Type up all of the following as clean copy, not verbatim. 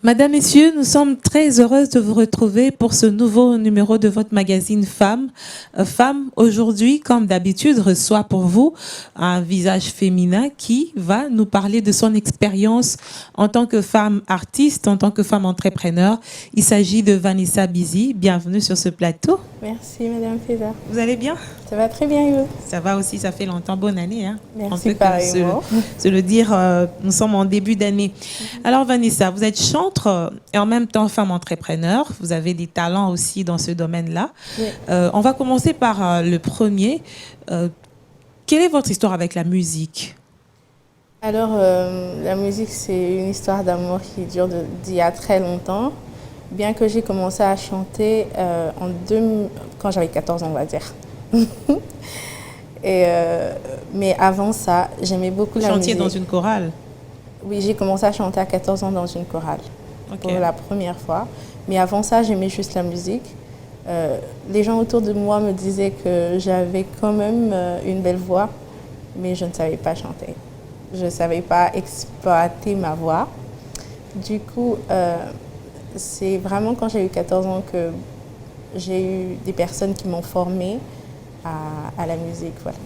Madame, Messieurs, nous sommes très heureuses de vous retrouver pour ce nouveau numéro de votre magazine Femmes. Femmes, aujourd'hui, comme d'habitude, reçoit pour vous un visage féminin qui va nous parler de son expérience en tant que femme artiste, en tant que femme entrepreneur. Il s'agit de Vanessa Bizi. Bienvenue sur ce plateau. Merci, Madame Fézard. Vous allez bien? Ça va très bien, et vous? Ça va aussi, ça fait longtemps. Bonne année. Hein. Merci, pareillement. Se le dire, nous sommes en début d'année. Alors, Vanessa, vous êtes chantre et en même temps femme entrepreneur. Vous avez des talents aussi dans ce domaine-là. Oui. On va commencer par le premier. Quelle est votre histoire avec la musique? Alors, la musique, c'est une histoire d'amour qui dure d'il y a très longtemps. Bien que j'ai commencé à chanter quand j'avais 14 ans, on va dire. Mais avant ça, j'aimais beaucoup la musique. Chantiez dans une chorale? Oui, j'ai commencé à chanter à 14 ans dans une chorale pour la première fois. Mais avant ça, j'aimais juste la musique. Les gens autour de moi me disaient que j'avais quand même une belle voix, mais je ne savais pas chanter. Je ne savais pas exploiter ma voix. Du coup, c'est vraiment quand j'ai eu 14 ans que j'ai eu des personnes qui m'ont formée à la musique. Voilà.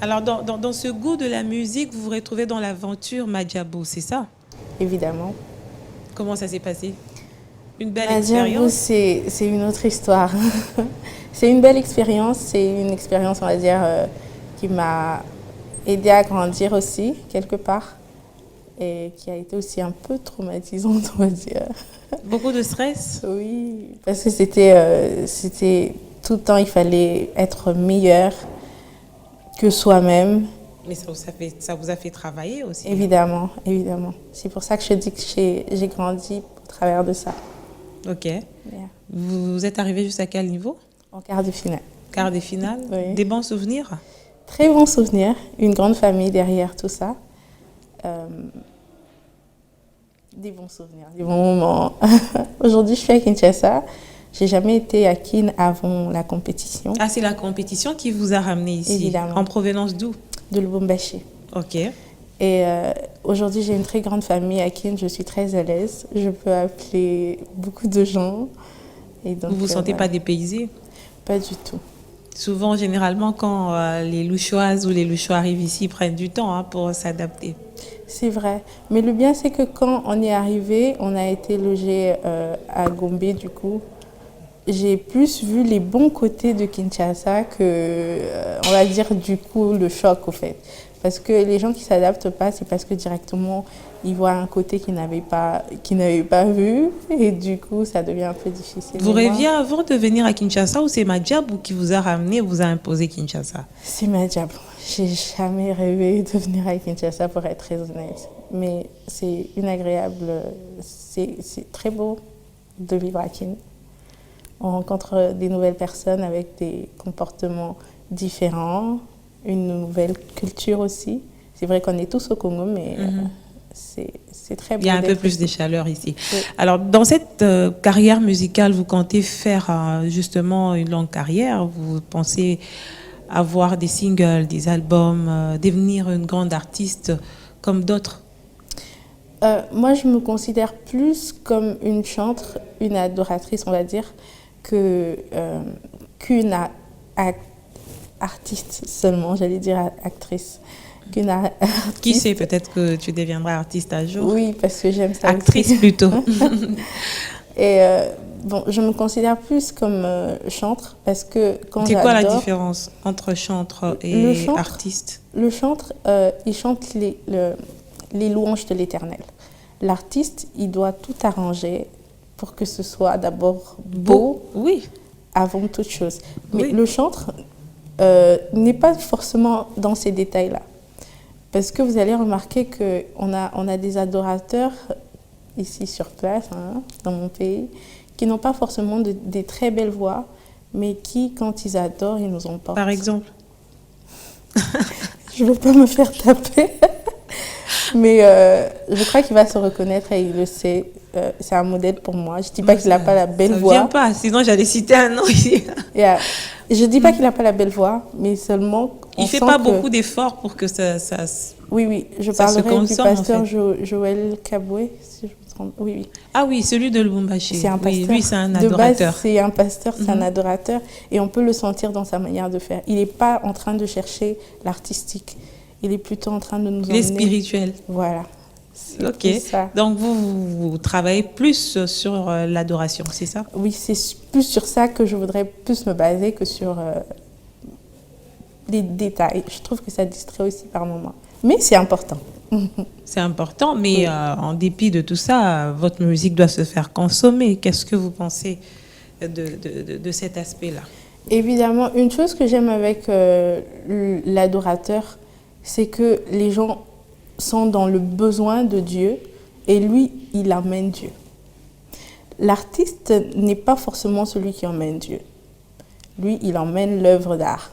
Alors, dans ce goût de la musique, vous vous retrouvez dans l'aventure Madjabou, c'est ça? Évidemment. Comment ça s'est passé? Une belle Madjabou, expérience? c'est une autre histoire. C'est une belle expérience. C'est une expérience, on va dire, qui m'a aidée à grandir aussi, quelque part. Et qui a été aussi un peu traumatisante, on va dire. Beaucoup de stress? Oui, parce que c'était tout le temps, il fallait être meilleur que soi-même. Mais ça vous a fait travailler aussi? Évidemment, évidemment. C'est pour ça que je dis que j'ai grandi au travers de ça. Ok. Yeah. Vous êtes arrivé jusqu'à quel niveau? En quart de finale. Quart de finale? Oui. Des bons souvenirs? Très bons souvenirs. Une grande famille derrière tout ça. Des bons souvenirs, des bons moments. Aujourd'hui, je suis à Kinshasa. J'ai jamais été à Kin avant la compétition. Ah, c'est la compétition qui vous a ramené ici? Évidemment. En provenance d'où? De Lubumbashi. Ok. Et aujourd'hui, j'ai une très grande famille à Kin. Je suis très à l'aise. Je peux appeler beaucoup de gens. Et donc, vous vous sentez pas dépaysé? Pas du tout. Souvent, généralement, quand les Louchoises ou les Louchois arrivent ici, ils prennent du temps pour s'adapter. C'est vrai. Mais le bien, c'est que quand on est arrivé, on a été logé à Gombe, du coup. J'ai plus vu les bons côtés de Kinshasa que, on va dire, du coup, le choc, au fait. Parce que les gens qui ne s'adaptent pas, c'est parce que directement, ils voient un côté qu'ils n'avaient pas vu. Et du coup, ça devient un peu difficile. Vous rêviez avant de venir à Kinshasa ou c'est Madjabou qui vous a ramené, vous a imposé Kinshasa? C'est Madjabou. J'ai jamais rêvé de venir à Kinshasa, pour être très honnête. Mais c'est c'est très beau de vivre à Kin. On rencontre des nouvelles personnes avec des comportements différents, une nouvelle culture aussi. C'est vrai qu'on est tous au Congo, mais c'est très beau. Il y a un peu plus de chaleur ici. Oui. Alors, dans cette carrière musicale, vous comptez faire justement une longue carrière? Vous pensez avoir des singles, des albums, devenir une grande artiste comme d'autres? Moi, je me considère plus comme une chantre, une adoratrice, on va dire, qu'une artiste seulement, j'allais dire actrice. Qui sait, peut-être que tu deviendras artiste un jour? Oui, parce que j'aime ça. Actrice aussi. plutôt. Et bon, je me considère plus comme chantre parce que quand c'est quoi la j'adore, différence entre chantre et artiste? Le chantre, il chante les louanges de l'Éternel. L'artiste, il doit tout arranger pour que ce soit d'abord beau, oui, avant toute chose. Mais oui. le chantre n'est pas forcément dans ces détails-là. Parce que vous allez remarquer qu'on a des adorateurs ici sur place, dans mon pays, qui n'ont pas forcément des très belles voix, mais qui, quand ils adorent, ils nous emportent. Par exemple? Je ne veux pas me faire taper. Mais je crois qu'il va se reconnaître et il le sait. C'est un modèle pour moi. Je ne dis pas qu'il n'a pas la belle voix. Ça ne vient pas, sinon j'allais citer un nom ici. Je ne dis pas qu'il n'a pas la belle voix, mais seulement... Il ne fait pas beaucoup d'efforts pour que ça Oui, je parlerai du pasteur Joël Kaboué, si je me Oui, oui. Ah oui, celui de Lubumbashi. C'est un pasteur. Oui, lui, c'est un De adorateur. base, c'est un pasteur, c'est un adorateur. Et on peut le sentir dans sa manière de faire. Il n'est pas en train de chercher l'artistique. Il est plutôt en train de nous emmener... Il est spirituel. Voilà. Ok. Ça. Donc, vous travaillez plus sur l'adoration, c'est ça? Oui, c'est plus sur ça que je voudrais plus me baser que sur les détails. Je trouve que ça distrait aussi par moments. Mais c'est important. C'est important, mais oui. En dépit de tout ça, votre musique doit se faire consommer. Qu'est-ce que vous pensez de cet aspect-là? Évidemment, une chose que j'aime avec l'adorateur, c'est que les gens sont dans le besoin de Dieu et lui, il amène Dieu. L'artiste n'est pas forcément celui qui emmène Dieu. Lui, il emmène l'œuvre d'art.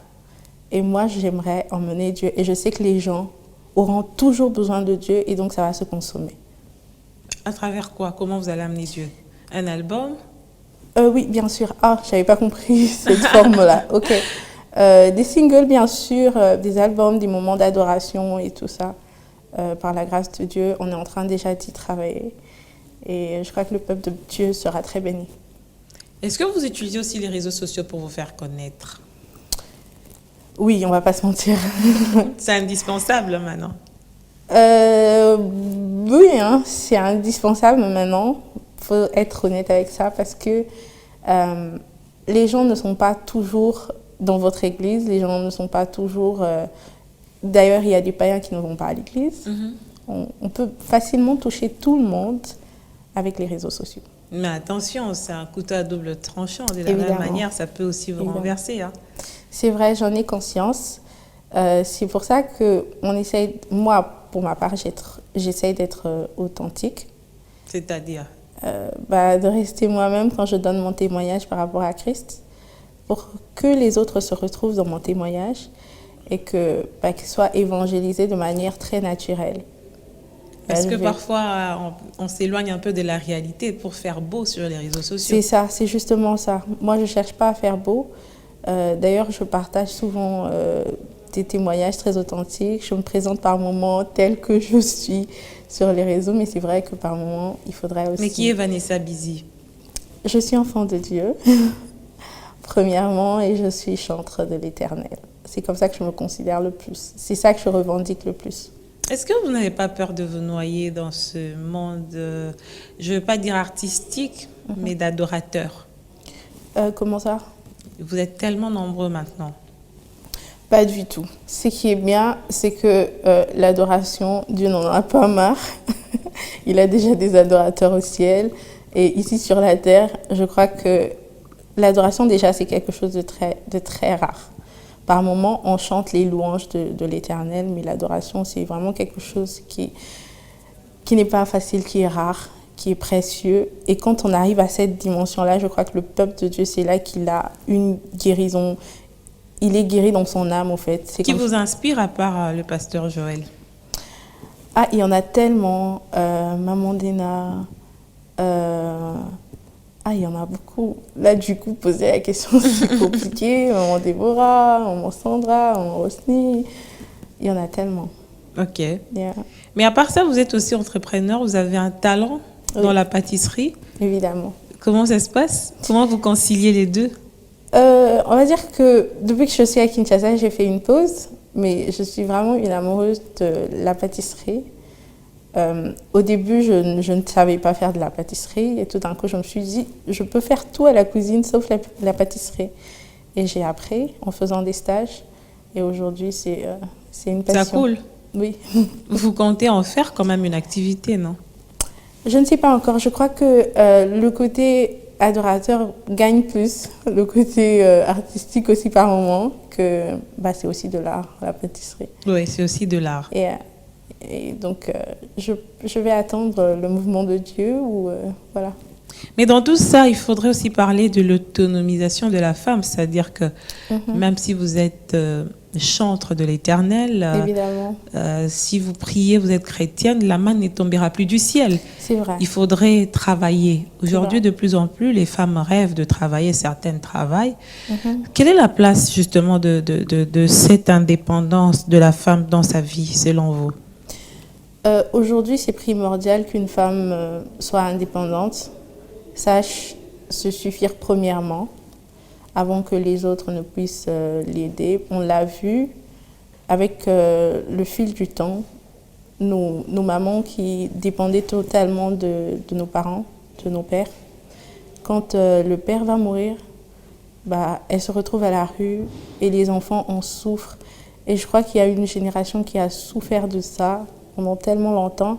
Et moi, j'aimerais emmener Dieu. Et je sais que les gens auront toujours besoin de Dieu et donc ça va se consommer. À travers quoi? Comment vous allez amener Dieu? Un album? Oui, bien sûr. Ah, je n'avais pas compris cette forme-là. Ok. Des singles, bien sûr, des albums, des moments d'adoration et tout ça. Par la grâce de Dieu, on est en train déjà d'y travailler. Et je crois que le peuple de Dieu sera très béni. Est-ce que vous utilisez aussi les réseaux sociaux pour vous faire connaître? Oui, on ne va pas se mentir. C'est indispensable maintenant. Oui, hein, c'est indispensable maintenant. Il faut être honnête avec ça parce que les gens ne sont pas toujours dans votre église. Les gens ne sont pas toujours... D'ailleurs, il y a des païens qui ne vont pas à l'église. On peut facilement toucher tout le monde avec les réseaux sociaux. Mais attention, c'est un couteau à double tranchant. De la même manière, ça peut aussi vous renverser. Hein. C'est vrai, j'en ai conscience. C'est pour ça que moi, pour ma part, j'essaie d'être authentique. C'est-à-dire de rester moi-même quand je donne mon témoignage par rapport à Christ, pour que les autres se retrouvent dans mon témoignage et qu'ils soient évangélisés de manière très naturelle. Parce que parfois, on s'éloigne un peu de la réalité pour faire beau sur les réseaux sociaux. C'est ça, c'est justement ça. Moi, je ne cherche pas à faire beau. D'ailleurs, je partage souvent des témoignages très authentiques. Je me présente par moments tel que je suis sur les réseaux, mais c'est vrai que par moments, il faudrait aussi... Mais qui est Vanessa Bizi? Je suis enfant de Dieu, premièrement, et je suis chantre de l'Éternel. C'est comme ça que je me considère le plus. C'est ça que je revendique le plus. Est-ce que vous n'avez pas peur de vous noyer dans ce monde, je ne veux pas dire artistique, mais d'adorateurs? Comment ça? Vous êtes tellement nombreux maintenant. Pas du tout. Ce qui est bien, c'est que l'adoration, Dieu n'en a pas marre. Il a déjà des adorateurs au ciel. Et ici sur la terre, je crois que l'adoration déjà, c'est quelque chose de très rare. Par moments, on chante les louanges de l'Éternel, mais l'adoration, c'est vraiment quelque chose qui n'est pas facile, qui est rare, qui est précieux. Et quand on arrive à cette dimension-là, je crois que le peuple de Dieu, c'est là qu'il a une guérison. Il est guéri dans son âme, en fait. Qui vous inspire à part le pasteur Joël? Ah, il y en a tellement. Maman Dena. Il y en a beaucoup. Là, du coup, poser la question, c'est compliqué. Maman Déborah, maman Sandra, maman Rosny. Il y en a tellement. Ok. Yeah. Mais à part ça, vous êtes aussi entrepreneur. Vous avez un talent dans la pâtisserie. Évidemment. Comment ça se passe? Comment vous conciliez les deux? On va dire que depuis que je suis à Kinshasa, j'ai fait une pause. Mais je suis vraiment une amoureuse de la pâtisserie. Au début, je ne savais pas faire de la pâtisserie et tout d'un coup, je me suis dit, je peux faire tout à la cuisine sauf la pâtisserie. Et j'ai appris en faisant des stages et aujourd'hui, c'est une passion. C'est cool. Oui. Vous comptez en faire quand même une activité, non? Je ne sais pas encore. Je crois que le côté adorateur gagne plus, le côté artistique aussi par moment, que c'est aussi de l'art, la pâtisserie. Oui, c'est aussi de l'art. Et donc, je vais attendre le mouvement de Dieu. Voilà. Mais dans tout ça, il faudrait aussi parler de l'autonomisation de la femme. C'est-à-dire que même si vous êtes chantre de l'Éternel, si vous priez, vous êtes chrétienne, la main ne tombera plus du ciel. C'est vrai. Il faudrait travailler. Aujourd'hui, de plus en plus, les femmes rêvent de travailler, certaines travaillent. Quelle est la place justement de cette indépendance de la femme dans sa vie, selon vous? Aujourd'hui, c'est primordial qu'une femme soit indépendante, sache se suffire premièrement, avant que les autres ne puissent l'aider. On l'a vu avec le fil du temps, nos mamans qui dépendaient totalement de nos parents, de nos pères. Quand le père va mourir, elles se retrouvent à la rue et les enfants en souffrent. Et je crois qu'il y a une génération qui a souffert de ça pendant tellement longtemps.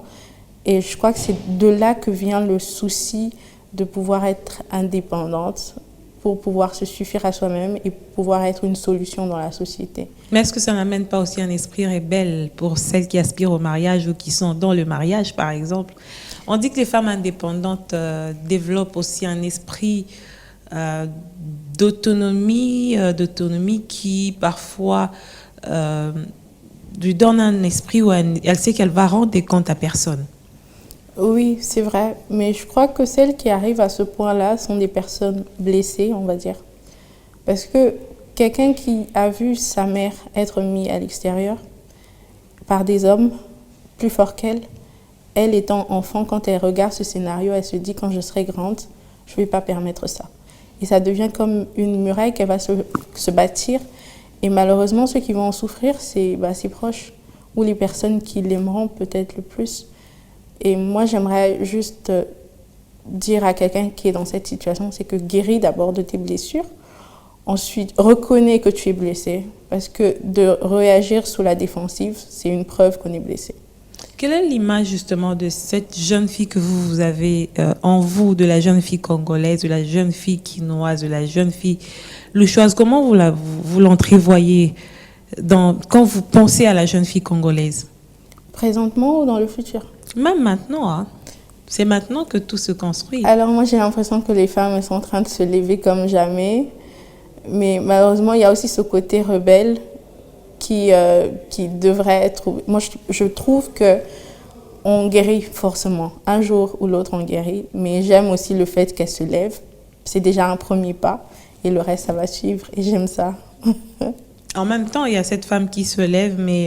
Et je crois que c'est de là que vient le souci de pouvoir être indépendante pour pouvoir se suffire à soi-même et pouvoir être une solution dans la société. Mais est-ce que ça n'amène pas aussi un esprit rebelle pour celles qui aspirent au mariage ou qui sont dans le mariage, par exemple? On dit que les femmes indépendantes développent aussi un esprit d'autonomie qui parfois lui donne un esprit où elle sait qu'elle va rendre des comptes à personne. Oui, c'est vrai, mais je crois que celles qui arrivent à ce point-là sont des personnes blessées, on va dire. Parce que quelqu'un qui a vu sa mère être mise à l'extérieur par des hommes plus forts qu'elle, elle étant enfant, quand elle regarde ce scénario, elle se dit quand je serai grande, je ne vais pas permettre ça. Et ça devient comme une muraille qu'elle va se bâtir. Et malheureusement, ceux qui vont en souffrir, c'est ses proches ou les personnes qui l'aimeront peut-être le plus. Et moi, j'aimerais juste dire à quelqu'un qui est dans cette situation, c'est que guéris d'abord de tes blessures. Ensuite, reconnais que tu es blessé. Parce que de réagir sous la défensive, c'est une preuve qu'on est blessé. Quelle est l'image justement de cette jeune fille que vous avez en vous, de la jeune fille congolaise, de la jeune fille quinoise, de la jeune fille louchoise? Comment vous l'entrevoyez quand vous pensez à la jeune fille congolaise? Présentement ou dans le futur? Même maintenant, hein. C'est maintenant que tout se construit. Alors moi, j'ai l'impression que les femmes sont en train de se lever comme jamais. Mais malheureusement, il y a aussi ce côté rebelle qui devrait être... Moi, je trouve qu'on guérit forcément. Un jour ou l'autre, on guérit. Mais j'aime aussi le fait qu'elle se lève. C'est déjà un premier pas. Et le reste, ça va suivre. Et j'aime ça. En même temps, il y a cette femme qui se lève, mais...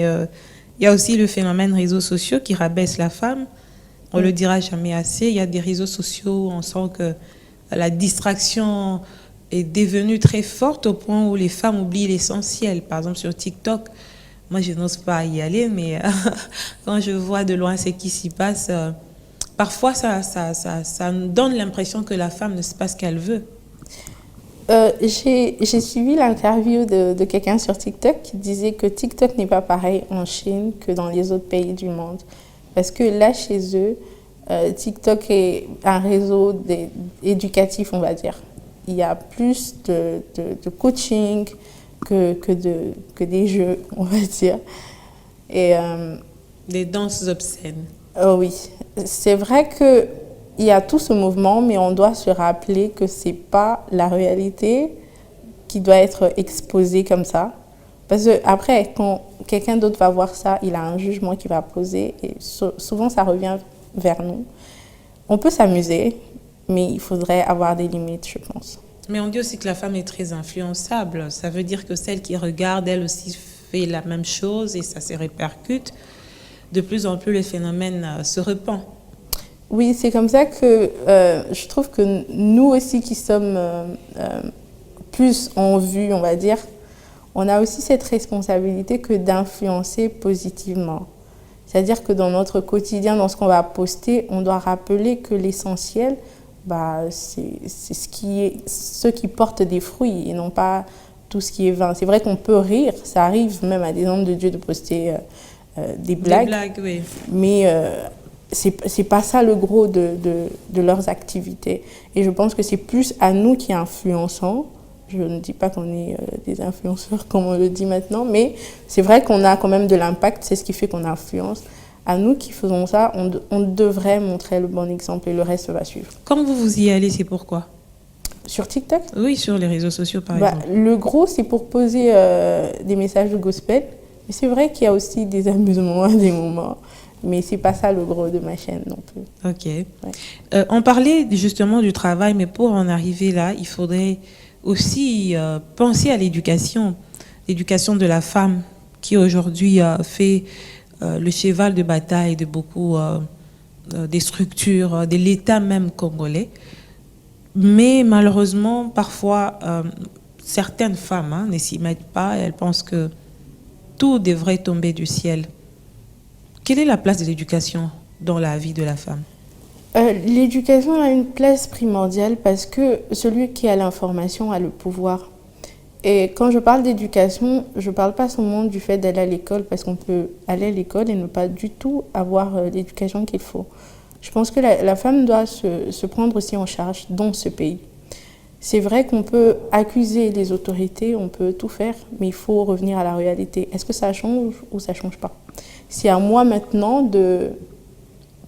il y a aussi le phénomène réseaux sociaux qui rabaisse la femme. On ne le dira jamais assez. Il y a des réseaux sociaux, on sent que la distraction est devenue très forte au point où les femmes oublient l'essentiel. Par exemple, sur TikTok, moi, je n'ose pas y aller, mais quand je vois de loin ce qui s'y passe, parfois, ça nous donne l'impression que la femme ne sait pas ce qu'elle veut. J'ai suivi l'interview de quelqu'un sur TikTok qui disait que TikTok n'est pas pareil en Chine que dans les autres pays du monde. Parce que là, chez eux, TikTok est un réseau éducatif, on va dire. Il y a plus de coaching que des jeux, on va dire. Et, des danses obscènes. Oui, c'est vrai que il y a tout ce mouvement, mais on doit se rappeler que ce n'est pas la réalité qui doit être exposée comme ça. Parce qu'après, quand quelqu'un d'autre va voir ça, il a un jugement qu'il va poser. Et souvent, ça revient vers nous. On peut s'amuser, mais il faudrait avoir des limites, je pense. Mais on dit aussi que la femme est très influençable. Ça veut dire que celle qui regarde, elle aussi fait la même chose et ça se répercute. De plus en plus, le phénomène se répand. Oui, c'est comme ça que je trouve que nous aussi qui sommes plus en vue, on va dire, on a aussi cette responsabilité que d'influencer positivement. C'est-à-dire que dans notre quotidien, dans ce qu'on va poster, on doit rappeler que l'essentiel, c'est ce qui porte des fruits et non pas tout ce qui est vain. C'est vrai qu'on peut rire, ça arrive même à des hommes de Dieu de poster des blagues. Des blagues, oui. Mais c'est pas ça le gros de leurs activités. Et je pense que c'est plus à nous qui influençons. Je ne dis pas qu'on est des influenceurs comme on le dit maintenant, mais c'est vrai qu'on a quand même de l'impact, c'est ce qui fait qu'on influence. À nous qui faisons ça, on devrait montrer le bon exemple et le reste va suivre. Quand vous y allez, c'est pourquoi? Sur TikTok? Oui, sur les réseaux sociaux par exemple. Le gros, c'est pour poser des messages de gospel. Mais c'est vrai qu'il y a aussi des amusements à des moments. Mais ce n'est pas ça le gros de ma chaîne non plus. Ok. Ouais. On parlait justement du travail, mais pour en arriver là, il faudrait aussi penser à l'éducation de la femme qui aujourd'hui fait le cheval de bataille de beaucoup des structures, de l'État même congolais. Mais malheureusement, parfois, certaines femmes ne s'y mettent pas. Elles pensent que tout devrait tomber du ciel. Quelle est la place de l'éducation dans la vie de la femme? L'éducation a une place primordiale parce que celui qui a l'information a le pouvoir. Et quand je parle d'éducation, je ne parle pas seulement du fait d'aller à l'école, parce qu'on peut aller à l'école et ne pas du tout avoir l'éducation qu'il faut. Je pense que la femme doit se prendre aussi en charge dans ce pays. C'est vrai qu'on peut accuser les autorités, on peut tout faire, mais il faut revenir à la réalité. Est-ce que ça change ou ça ne change pas? C'est à moi maintenant de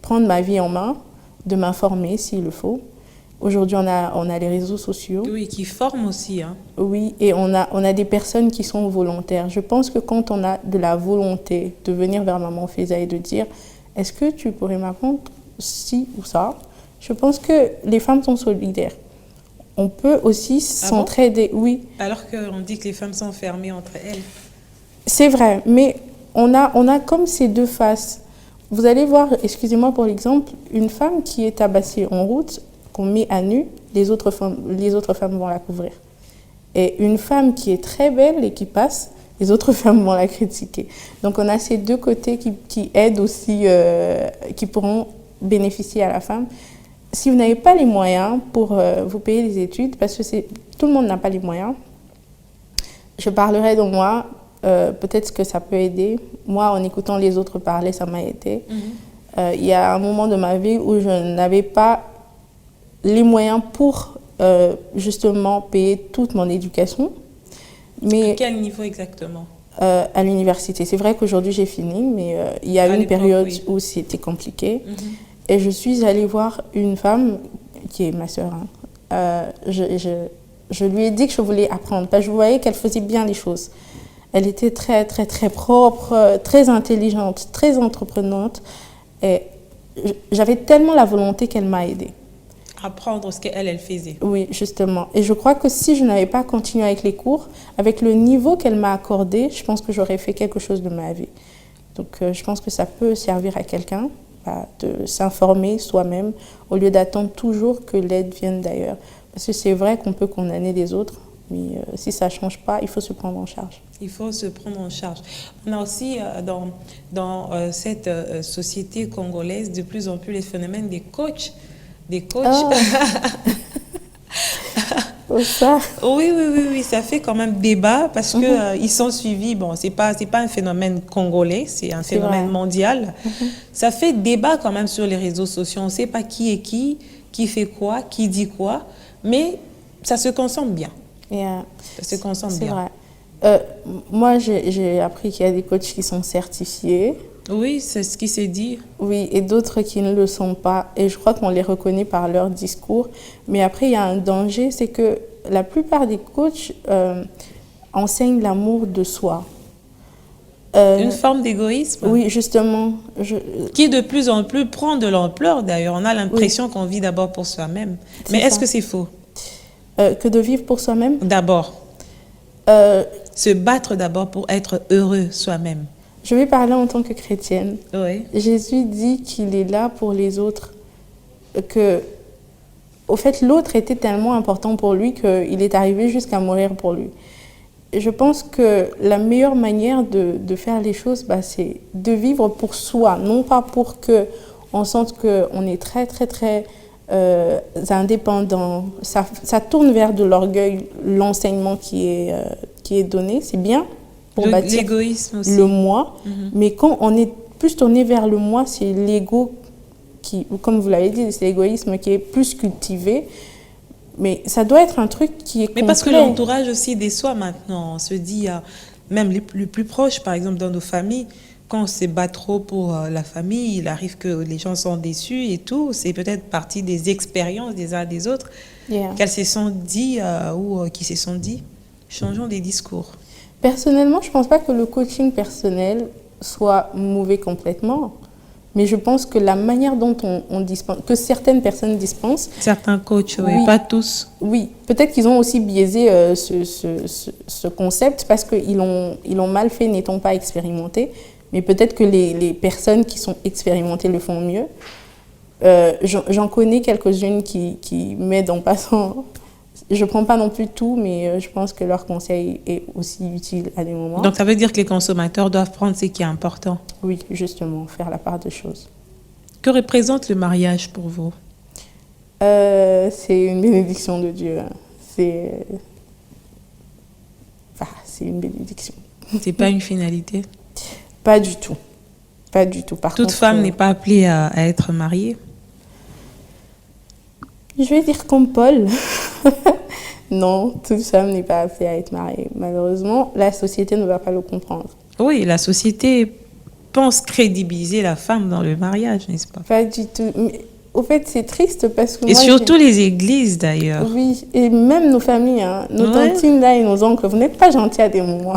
prendre ma vie en main, de m'informer s'il le faut. Aujourd'hui, on a les réseaux sociaux. Oui, qui forment aussi. Oui, et on a des personnes qui sont volontaires. Je pense que quand on a de la volonté de venir vers Maman Faiza et de dire « Est-ce que tu pourrais m'apprendre ci ou ça ?» Je pense que les femmes sont solidaires. On peut aussi s'entraider, oui. Alors qu'on dit que les femmes sont fermées entre elles. C'est vrai, mais on a comme ces deux faces. Vous allez voir, excusez-moi pour l'exemple, une femme qui est tabassée en route, qu'on met à nu, les autres femmes vont la couvrir. Et une femme qui est très belle et qui passe, les autres femmes vont la critiquer. Donc on a ces deux côtés qui aident aussi, qui pourront bénéficier à la femme. Si vous n'avez pas les moyens pour vous payer les études, parce que tout le monde n'a pas les moyens, je parlerai de moi, peut-être que ça peut aider. Moi, en écoutant les autres parler, ça m'a aidé. Il y a un moment de ma vie où je n'avais pas les moyens pour justement payer toute mon éducation. Mais, à quel niveau exactement? À l'université. C'est vrai qu'aujourd'hui j'ai fini, mais il y a eu une période où c'était compliqué. Et je suis allée voir une femme qui est ma sœur. Je lui ai dit que je voulais apprendre parce que je voyais qu'elle faisait bien les choses. Elle était très, très, très propre, très intelligente, très entreprenante. Et j'avais tellement la volonté qu'elle m'a aidée. Apprendre ce qu'elle faisait. Oui, justement. Et je crois que si je n'avais pas continué avec les cours, avec le niveau qu'elle m'a accordé, je pense que j'aurais fait quelque chose de ma vie. Donc, je pense que ça peut servir à quelqu'un de s'informer soi-même au lieu d'attendre toujours que l'aide vienne d'ailleurs. Parce que c'est vrai qu'on peut condamner les autres, mais si ça ne change pas, il faut se prendre en charge. Il faut se prendre en charge. On a aussi dans cette société congolaise de plus en plus les phénomènes des coachs. Des coachs. Oh. Ça. Oui, ça fait quand même débat parce que ils sont suivis. Bon, c'est pas un phénomène congolais, c'est un phénomène mondial. Ça fait débat quand même sur les réseaux sociaux. On ne sait pas qui est qui fait quoi, qui dit quoi, mais ça se consomme bien. Ça se consomme bien. C'est vrai. Moi, j'ai appris qu'il y a des coachs qui sont certifiés. Oui, c'est ce qui s'est dit. Oui, et d'autres qui ne le sont pas. Et je crois qu'on les reconnaît par leur discours. Mais après, il y a un danger, c'est que la plupart des coachs enseignent l'amour de soi. Une forme d'égoïsme. Oui, justement. Qui de plus en plus prend de l'ampleur, d'ailleurs. On a l'impression qu'on vit d'abord pour soi-même. Mais est-ce que c'est faux? Que de vivre pour soi-même? D'abord. Se battre d'abord pour être heureux soi-même. Je vais parler en tant que chrétienne. Oui. Jésus dit qu'il est là pour les autres. Au fait, l'autre était tellement important pour lui qu'il est arrivé jusqu'à mourir pour lui. Et je pense que la meilleure manière de faire les choses, c'est de vivre pour soi, non pas pour qu'on sente qu'on est très, très, très indépendant. Ça tourne vers de l'orgueil, l'enseignement qui est donné, c'est bien. Pour bâtir l'égoïsme aussi. Le moi. Mais quand on est plus tourné vers le moi, c'est l'ego qui, comme vous l'avez dit, c'est l'égoïsme qui est plus cultivé. Mais ça doit être un truc qui est complet. Mais parce que l'entourage aussi déçoit maintenant. On se dit, même les plus proches, par exemple dans nos familles, quand on se bat trop pour la famille, il arrive que les gens sont déçus et tout. C'est peut-être partie des expériences des uns des autres qu'elles se sont dit ou qui se sont dit. Changeons des discours. Personnellement, je ne pense pas que le coaching personnel soit mauvais complètement, mais je pense que la manière dont on dispense, que certaines personnes dispensent... Certains coachs, oui, pas tous. Oui, peut-être qu'ils ont aussi biaisé ce concept parce qu'ils l'ont mal fait, n'étant pas expérimentés. Mais peut-être que les personnes qui sont expérimentées le font mieux. J'en connais quelques-unes qui m'aident en passant. Je ne prends pas non plus tout, mais je pense que leur conseil est aussi utile à des moments. Donc, ça veut dire que les consommateurs doivent prendre ce qui est important. Oui, justement, faire la part des choses. Que représente le mariage pour vous? C'est une bénédiction de Dieu. C'est une bénédiction. C'est pas une finalité? Pas du tout. Pas du tout. Toute femme n'est pas appelée à être mariée? Je vais dire comme Paul. Non, toute femme n'est pas appelée à être mariée. Malheureusement, la société ne va pas le comprendre. Oui, la société pense crédibiliser la femme dans le mariage, n'est-ce pas? Pas du tout. Mais, au fait, c'est triste parce que et surtout les églises, d'ailleurs. Oui, et même nos familles, hein, nos tantines là et nos oncles, vous n'êtes pas gentils à des moments.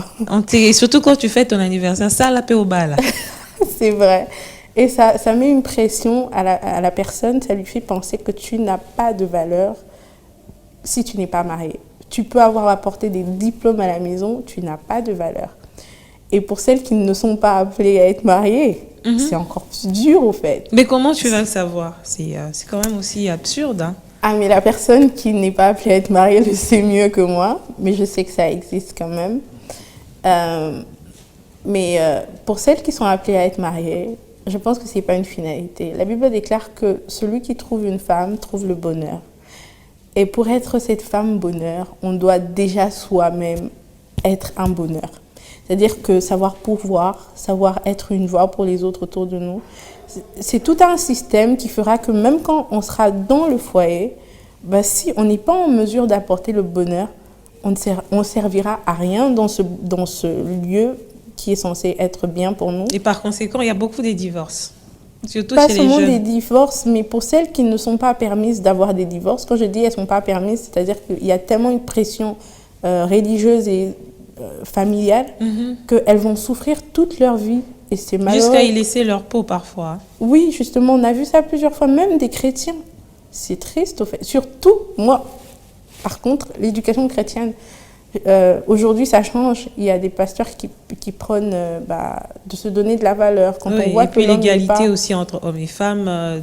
Et surtout quand tu fais ton anniversaire, ça la paix au bas, là. C'est vrai. Et ça met une pression à la personne, ça lui fait penser que tu n'as pas de valeur si tu n'es pas marié. Tu peux avoir apporté des diplômes à la maison, tu n'as pas de valeur. Et pour celles qui ne sont pas appelées à être mariées, c'est encore plus dur au fait. Mais comment tu vas le savoir? C'est quand même aussi absurde. Hein? Ah, mais la personne qui n'est pas appelée à être mariée le sait mieux que moi, mais je sais que ça existe quand même. Mais pour celles qui sont appelées à être mariées, je pense que ce n'est pas une finalité. La Bible déclare que celui qui trouve une femme trouve le bonheur. Et pour être cette femme bonheur, on doit déjà soi-même être un bonheur. C'est-à-dire que savoir pouvoir, savoir être une voix pour les autres autour de nous, c'est tout un système qui fera que même quand on sera dans le foyer, si on n'est pas en mesure d'apporter le bonheur, on ne servira à rien dans ce lieu qui est censé être bien pour nous. Et par conséquent, il y a beaucoup de divorces. Surtout pas chez les jeunes. seulement des divorces, mais pour celles qui ne sont pas permises d'avoir des divorces. Quand je dis elles ne sont pas permises, c'est-à-dire qu'il y a tellement une pression religieuse et familiale qu'elles vont souffrir toute leur vie. Et c'est malheureux. Jusqu'à y laisser leur peau parfois. Oui, justement, on a vu ça plusieurs fois, même des chrétiens. C'est triste, au fait. Surtout, moi, par contre, l'éducation chrétienne, aujourd'hui, ça change. Il y a des pasteurs qui prônent de se donner de la valeur. Quand on voit et puis l'égalité aussi entre hommes et femmes,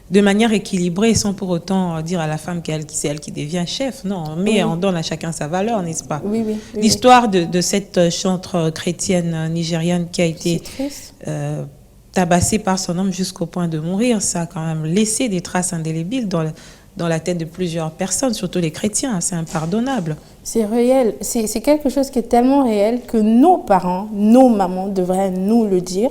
de manière équilibrée, sans pour autant dire à la femme que c'est elle qui devient chef. Non, mais on donne à chacun sa valeur, n'est-ce pas? Oui. L'histoire de cette chantre chrétienne nigériane qui a été tabassée par son homme jusqu'au point de mourir, ça a quand même laissé des traces indélébiles dans la tête de plusieurs personnes, surtout les chrétiens. C'est impardonnable. C'est réel. C'est quelque chose qui est tellement réel que nos parents, nos mamans devraient nous le dire.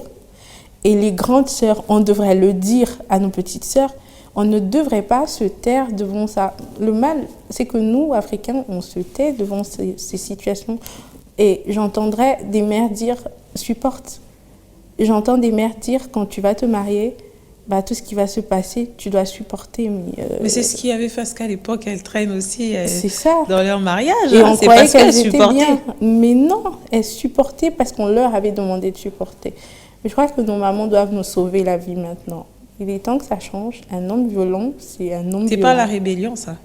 Et les grandes sœurs, on devrait le dire à nos petites sœurs. On ne devrait pas se taire devant ça. Le mal, c'est que nous, Africains, on se tait devant ces situations. Et j'entendrais des mères dire « supporte ». J'entends des mères dire « quand tu vas te marier », tout ce qui va se passer, tu dois supporter. Mais c'est ce qui avait fait qu'à l'époque, elles traînent aussi ça. Dans leur mariage. Et on croyait qu'elles étaient bien. Mais non, elles supportaient parce qu'on leur avait demandé de supporter. Mais je crois que nos mamans doivent nous sauver la vie maintenant. Il est temps que ça change. Un homme violent, c'est un homme violent. C'est pas la rébellion, ça?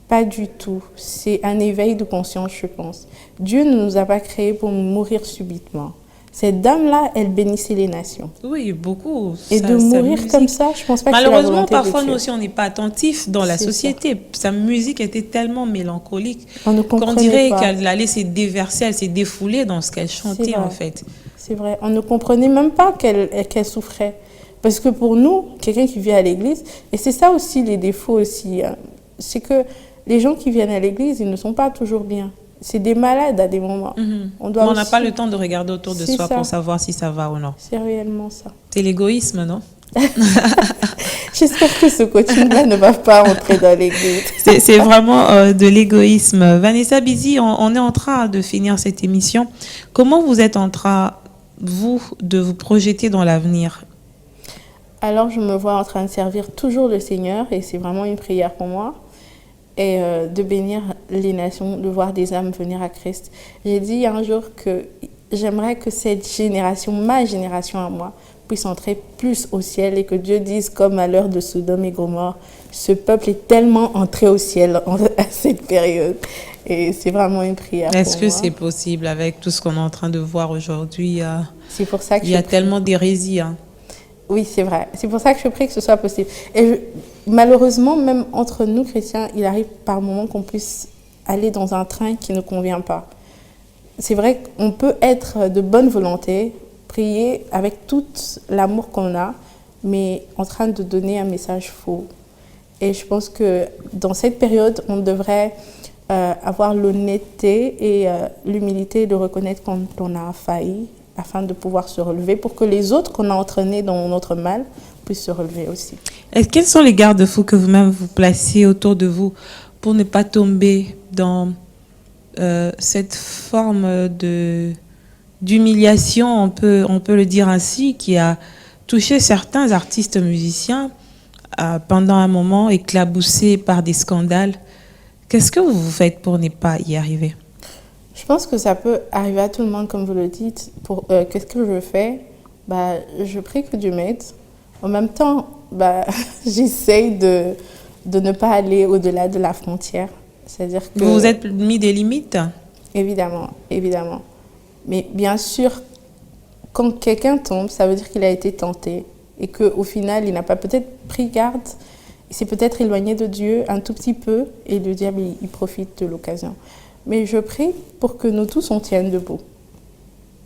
Pas du tout. C'est un éveil de conscience, je pense. Dieu ne nous a pas créés pour mourir subitement. Cette dame-là, elle bénissait les nations. Oui, beaucoup. Et de mourir comme ça, je pense pas que c'est la volonté de Dieu. Malheureusement, parfois, nous aussi, on n'est pas attentifs dans la société. Sa musique était tellement mélancolique qu'on dirait qu'elle allait se déverser, elle s'est défoulée dans ce qu'elle chantait, en fait. C'est vrai. On ne comprenait même pas qu'elle souffrait. Parce que pour nous, quelqu'un qui vient à l'église, et c'est ça aussi les défauts aussi, hein, c'est que les gens qui viennent à l'église, ils ne sont pas toujours bien. C'est des malades à des moments. On n'a pas le temps de regarder autour de soi pour savoir si ça va ou non. C'est réellement ça. C'est l'égoïsme, non? J'espère que ce coaching-là ne va pas entrer dans l'église. C'est vraiment de l'égoïsme. Vanessa Bizi, on est en train de finir cette émission. Comment vous êtes en train, vous, de vous projeter dans l'avenir? Alors, je me vois en train de servir toujours le Seigneur et c'est vraiment une prière pour moi. Et de bénir les nations, de voir des âmes venir à Christ. J'ai dit un jour que j'aimerais que cette génération, ma génération à moi, puisse entrer plus au ciel et que Dieu dise, comme à l'heure de Sodome et Gomorrhe, ce peuple est tellement entré au ciel à cette période. Et c'est vraiment une prière. Est-ce que c'est possible avec tout ce qu'on est en train de voir aujourd'hui? C'est pour ça que il y a tellement d'hérésie. Hein. Oui, c'est vrai. C'est pour ça que je prie que ce soit possible. Et malheureusement, même entre nous chrétiens, il arrive par moments qu'on puisse aller dans un train qui ne convient pas. C'est vrai qu'on peut être de bonne volonté, prier avec tout l'amour qu'on a, mais en train de donner un message faux. Et je pense que dans cette période, on devrait avoir l'honnêteté et l'humilité de reconnaître quand on a failli, afin de pouvoir se relever, pour que les autres qu'on a entraînés dans notre mal puissent se relever aussi. Et quels sont les garde-fous que vous-même vous placez autour de vous pour ne pas tomber dans cette forme d'humiliation, on peut le dire ainsi, qui a touché certains artistes musiciens pendant un moment, éclaboussés par des scandales? Qu'est-ce que vous faites pour ne pas y arriver? Je pense que ça peut arriver à tout le monde, comme vous le dites. Qu'est-ce que je fais? Je prie que Dieu m'aide. En même temps, j'essaye de ne pas aller au-delà de la frontière. C'est-à-dire que... Vous vous êtes mis des limites? Évidemment, évidemment. Mais bien sûr, quand quelqu'un tombe, ça veut dire qu'il a été tenté et qu'au final, il n'a pas peut-être pris garde. Il s'est peut-être éloigné de Dieu un tout petit peu et le diable, il profite de l'occasion. Mais je prie pour que nous tous, on tienne debout.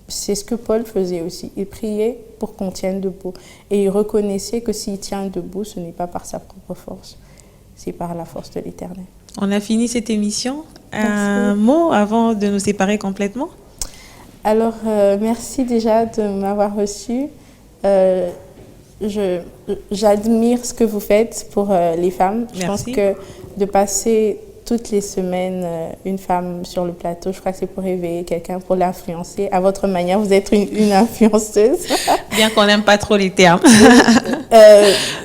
C'est ce que Paul faisait aussi. Il priait pour qu'on tienne debout. Et il reconnaissait que s'il tient debout, ce n'est pas par sa propre force, c'est par la force de l'Éternel. On a fini cette émission. Un mot avant de nous séparer complètement? Alors, merci déjà de m'avoir reçu. J'admire ce que vous faites pour les femmes. Merci. Je pense que de passer toutes les semaines une femme sur le plateau, je crois que c'est pour réveiller quelqu'un, pour l'influencer. À votre manière, vous êtes une influenceuse. Bien qu'on n'aime pas trop les termes.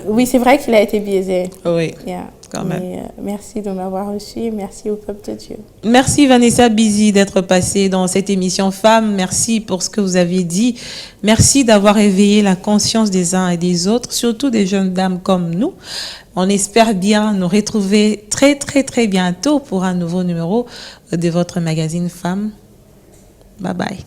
Oui, c'est vrai qu'il a été biaisé. Oui. Yeah. Quand même. Mais, merci de m'avoir reçu et merci au peuple de Dieu. Merci Vanessa Bizy d'être passée dans cette émission Femmes. Merci pour ce que vous avez dit. Merci d'avoir éveillé la conscience des uns et des autres, surtout des jeunes dames comme nous. On espère bien nous retrouver très très très bientôt pour un nouveau numéro de votre magazine Femmes. Bye bye.